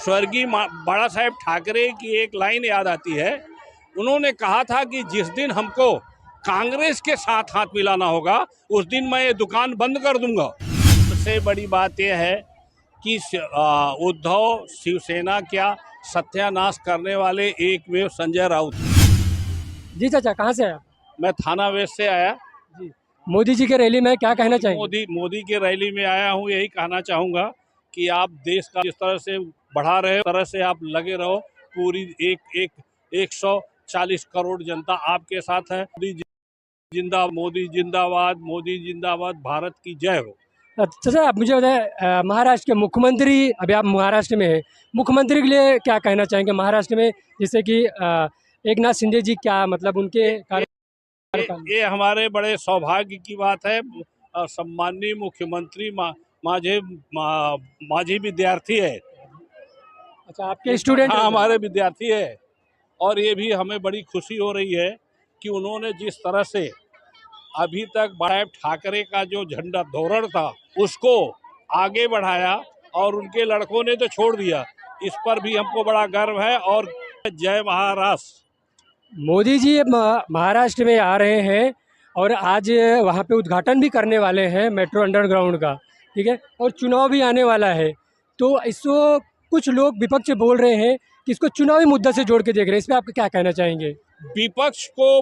स्वर्गीय बाला साहेब ठाकरे की एक लाइन याद आती है। उन्होंने कहा था कि जिस दिन हमको कांग्रेस के साथ हाथ मिलाना होगा उस दिन मैं ये दुकान बंद कर दूंगा। सबसे बड़ी बात यह है कि उद्धव शिवसेना क्या सत्यानाश करने वाले एकमेव संजय राउत। जी चाचा, कहाँ से आया? मैं थाना वेस्ट से आया। जी, मोदी जी के रैली में क्या कहना चाहेंगे? मोदी के रैली में आया हूँ। यही कहना चाहूँगा कि आप देश का जिस तरह से बढ़ा रहे हो, तरह से आप लगे रहो। पूरी 140 करोड़ जनता आपके साथ है। मोदी जिंदाबाद, मोदी जिंदाबाद, भारत की जय हो। चाचा, आप मुझे बताएं, महाराष्ट्र के मुख्यमंत्री, अभी आप महाराष्ट्र में हैं, मुख्यमंत्री के लिए क्या कहना चाहेंगे महाराष्ट्र में? जैसे कि एकनाथ शिंदे जी, क्या मतलब उनके ये हमारे बड़े सौभाग्य की बात है। सम्माननीय मुख्यमंत्री माझी विद्यार्थी है। अच्छा, आपके स्टूडेंट? हाँ, हमारे विद्यार्थी है। और ये भी हमें बड़ी खुशी हो रही है कि उन्होंने जिस तरह से अभी तक साहेब ठाकरे का जो झंडा धोरण था उसको आगे बढ़ाया और उनके लड़कों ने तो छोड़ दिया। इस पर भी हमको बड़ा गर्व है। और जय महाराष्ट्र। मोदी जी महाराष्ट्र में आ रहे हैं और आज वहाँ पे उद्घाटन भी करने वाले हैं मेट्रो अंडरग्राउंड का, ठीक है, और चुनाव भी आने वाला है। तो इसको कुछ लोग विपक्ष बोल रहे हैं कि इसको चुनावी मुद्दा से जोड़ के देख रहे हैं। इस पर आप क्या कहना चाहेंगे? विपक्ष को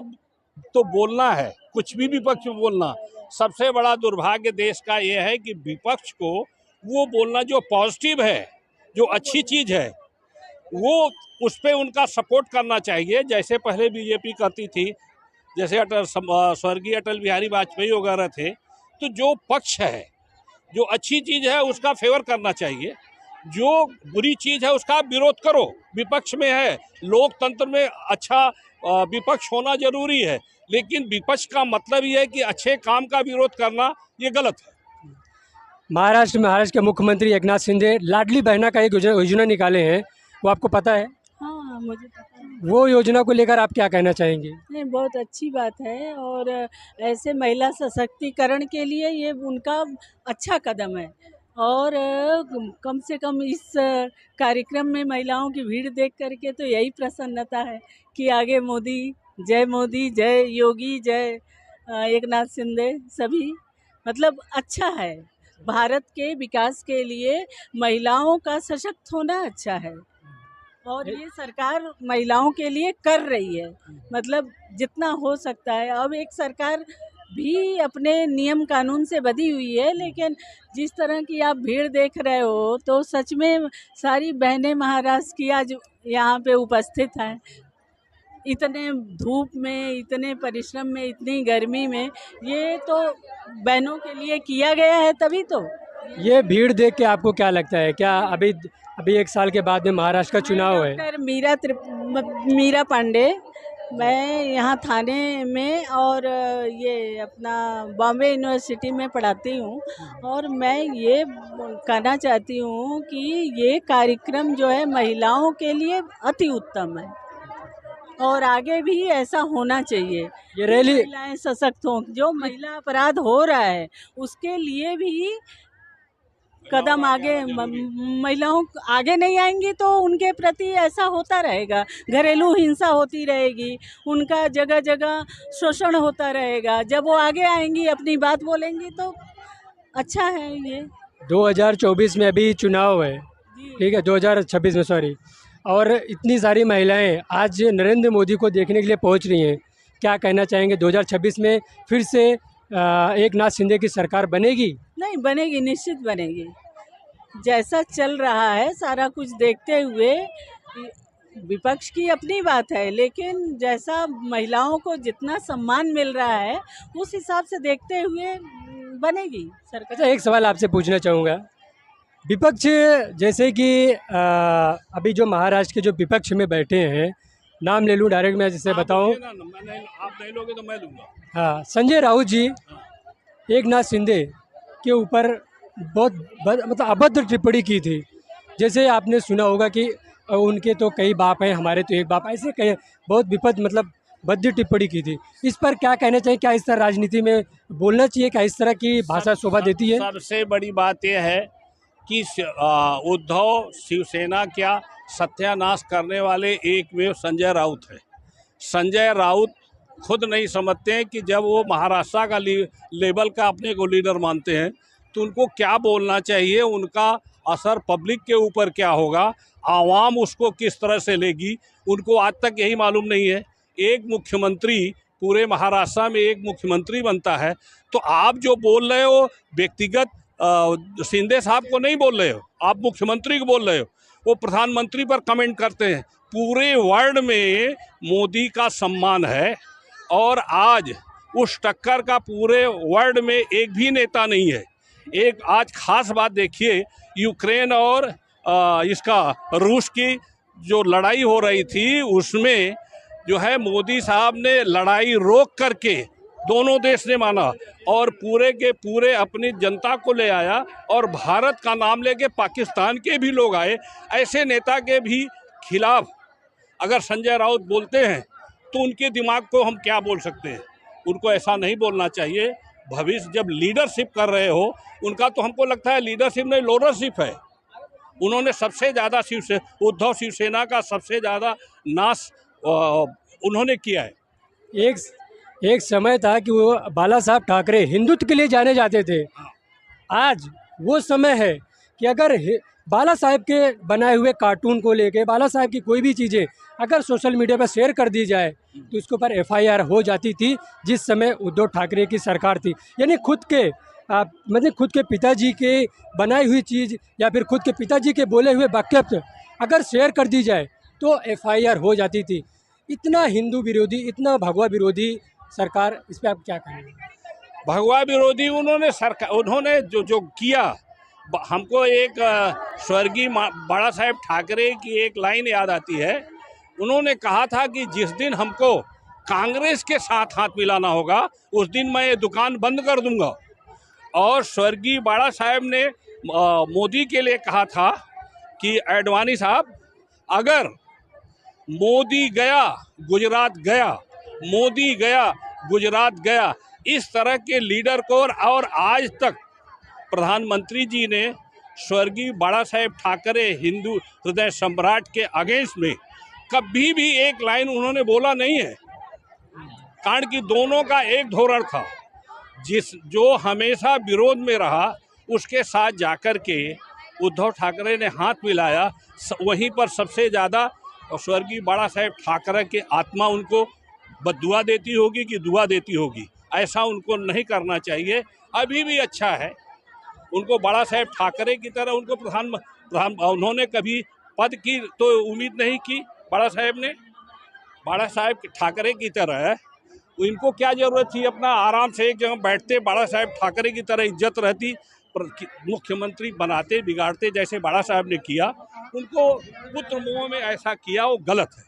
तो बोलना है, कुछ भी विपक्ष में बोलना। सबसे बड़ा दुर्भाग्य देश का ये है कि विपक्ष को वो बोलना जो पॉजिटिव है, जो अच्छी चीज़ है, वो उस पर उनका सपोर्ट करना चाहिए। जैसे पहले बीजेपी करती थी, जैसे स्वर्गीय अटल बिहारी वाजपेयी वगैरह थे। तो जो पक्ष है, जो अच्छी चीज़ है उसका फेवर करना चाहिए। जो बुरी चीज़ है उसका विरोध करो। विपक्ष में है, लोकतंत्र में अच्छा विपक्ष होना जरूरी है, लेकिन विपक्ष का मतलब ये है कि अच्छे काम का विरोध करना ये गलत है। महाराष्ट्र के मुख्यमंत्री एकनाथ शिंदे लाडली बहना का एक योजना निकाले हैं, वो आपको पता है? हाँ, मुझे पता है। वो योजना को लेकर आप क्या कहना चाहेंगे? नहीं, बहुत अच्छी बात है और ऐसे महिला सशक्तिकरण के लिए ये उनका अच्छा कदम है। और कम से कम इस कार्यक्रम में महिलाओं की भीड़ देख करके तो यही प्रसन्नता है कि आगे मोदी, जय योगी, जय एकनाथ शिंदे, सभी मतलब अच्छा है। भारत के विकास के लिए महिलाओं का सशक्त होना अच्छा है और ये सरकार महिलाओं के लिए कर रही है, मतलब जितना हो सकता है। अब एक सरकार भी अपने नियम कानून से बधी हुई है, लेकिन जिस तरह की आप भीड़ देख रहे हो तो सच में सारी बहनें महाराष्ट्र की आज यहाँ पे उपस्थित हैं। इतने धूप में, इतने परिश्रम में, इतनी गर्मी में, ये तो बहनों के लिए किया गया है। तभी तो ये भीड़ देख के आपको क्या लगता है? क्या अभी 1 साल के बाद में महाराष्ट्र का चुनाव है? डॉक्टर मीरा पांडे, मैं यहाँ थाने में और ये अपना बॉम्बे यूनिवर्सिटी में पढ़ाती हूँ और मैं ये कहना चाहती हूँ कि ये कार्यक्रम जो है महिलाओं के लिए अति उत्तम है और आगे भी ऐसा होना चाहिए। ये रैली महिलाएं सशक्त हों। जो महिला अपराध हो रहा है उसके लिए भी कदम आगे, महिलाओं आगे नहीं आएंगी तो उनके प्रति ऐसा होता रहेगा, घरेलू हिंसा होती रहेगी, उनका जगह जगह शोषण होता रहेगा। जब वो आगे आएंगी, अपनी बात बोलेंगी तो अच्छा है। ये 2024 में अभी चुनाव है, ठीक है, 2026 में सॉरी, और इतनी सारी महिलाएं आज नरेंद्र मोदी को देखने के लिए पहुंच रही हैं। क्या कहना चाहेंगे? 2026 में फिर से एकनाथ शिंदे की सरकार बनेगी? नहीं बनेगी, निश्चित बनेगी। जैसा चल रहा है सारा कुछ देखते हुए, विपक्ष की अपनी बात है, लेकिन जैसा महिलाओं को जितना सम्मान मिल रहा है उस हिसाब से देखते हुए बनेगी सरकार। अच्छा, एक सवाल आपसे पूछना चाहूँगा। विपक्ष जैसे कि अभी जो महाराष्ट्र के जो विपक्ष में बैठे हैं, नाम ले लूँ डायरेक्ट, मैं जैसे बताऊँ, आप नहीं लोगे तो मैं लूँगा। हाँ, संजय राउत जी एकनाथ शिंदे के ऊपर बहुत मतलब अभद्र टिप्पणी की थी। जैसे आपने सुना होगा कि उनके तो कई बाप हैं, हमारे तो एक बाप, ऐसे कई बहुत विपद मतलब भद्दी टिप्पणी की थी। इस पर क्या कहना चाहिए? क्या इस तरह राजनीति में बोलना चाहिए? क्या इस तरह की भाषा शोभा देती है? सबसे बड़ी बात यह है कि उद्धव शिवसेना क्या सत्यानाश करने वाले एकमेव संजय राउत है। संजय राउत खुद नहीं समझते हैं कि जब वो महाराष्ट्र का लेवल का अपने को लीडर मानते हैं तो उनको क्या बोलना चाहिए, उनका असर पब्लिक के ऊपर क्या होगा, आवाम उसको किस तरह से लेगी, उनको आज तक यही मालूम नहीं है। एक मुख्यमंत्री पूरे महाराष्ट्र में एक मुख्यमंत्री बनता है, तो आप जो बोल रहे हो व्यक्तिगत शिंदे साहब को नहीं बोल रहे हो, आप मुख्यमंत्री को बोल रहे हो। वो प्रधानमंत्री पर कमेंट करते हैं। पूरे वर्ल्ड में मोदी का सम्मान है और आज उस टक्कर का पूरे वर्ल्ड में एक भी नेता नहीं है। एक आज खास बात देखिए, यूक्रेन और इसका रूस की जो लड़ाई हो रही थी उसमें जो है मोदी साहब ने लड़ाई रोक करके दोनों देश ने माना और पूरे के पूरे अपनी जनता को ले आया और भारत का नाम लेके पाकिस्तान के भी लोग आए। ऐसे नेता के भी खिलाफ अगर संजय राउत बोलते हैं तो उनके दिमाग को हम क्या बोल सकते हैं। उनको ऐसा नहीं बोलना चाहिए। भविष्य जब लीडरशिप कर रहे हो उनका, तो हमको लगता है लीडरशिप नहीं लोडरशिप है। उन्होंने सबसे ज़्यादा उद्धव शिवसेना का सबसे ज़्यादा नाश उन्होंने किया है। एक समय था कि वो बाला साहब ठाकरे हिंदुत्व के लिए जाने जाते थे। आज वो समय है कि अगर बाला साहब के बनाए हुए कार्टून को लेके बाला साहब की कोई भी चीज़ें अगर सोशल मीडिया पर शेयर कर दी जाए तो इसके ऊपर FIR हो जाती थी, जिस समय उद्धव ठाकरे की सरकार थी। यानी खुद के पिताजी के बनाई हुई चीज़ या फिर खुद के पिताजी के बोले हुए वाक्य अगर शेयर कर दी जाए तो FIR हो जाती थी। इतना हिंदू विरोधी, इतना भगवा विरोधी सरकार, इस पर आप क्या कहेंगे? भगवा विरोधी उन्होंने जो किया, हमको एक स्वर्गीय बाला साहेब ठाकरे की एक लाइन याद आती है। उन्होंने कहा था कि जिस दिन हमको कांग्रेस के साथ हाथ मिलाना होगा उस दिन मैं ये दुकान बंद कर दूंगा। और स्वर्गीय बाला साहेब ने मोदी के लिए कहा था कि एडवाणी साहब, अगर मोदी गया गुजरात गया, मोदी गया गुजरात गया, इस तरह के लीडर को, और आज तक प्रधानमंत्री जी ने स्वर्गीय बाला साहेब ठाकरे हिंदू हृदय सम्राट के अगेंस्ट में कभी भी एक लाइन उन्होंने बोला नहीं है। कारण कि दोनों का एक धोरण था, जो हमेशा विरोध में रहा उसके साथ जाकर के उद्धव ठाकरे ने हाथ मिलाया। वहीं पर सबसे ज़्यादा स्वर्गीय बाला साहेब ठाकरे की आत्मा उनको बद्दुआ देती होगी कि दुआ देती होगी, ऐसा उनको नहीं करना चाहिए। अभी भी अच्छा है, उनको बाला साहेब ठाकरे की तरह उनको प्रधान उन्होंने कभी पद की तो उम्मीद नहीं की। बाला साहेब ठाकरे की तरह इनको क्या ज़रूरत थी, अपना आराम से एक जगह बैठते, बाला साहेब ठाकरे की तरह इज्जत रहती, मुख्यमंत्री बनाते बिगाड़ते जैसे बाला साहब ने किया। उनको पुत्र मोह में ऐसा किया, वो गलत है।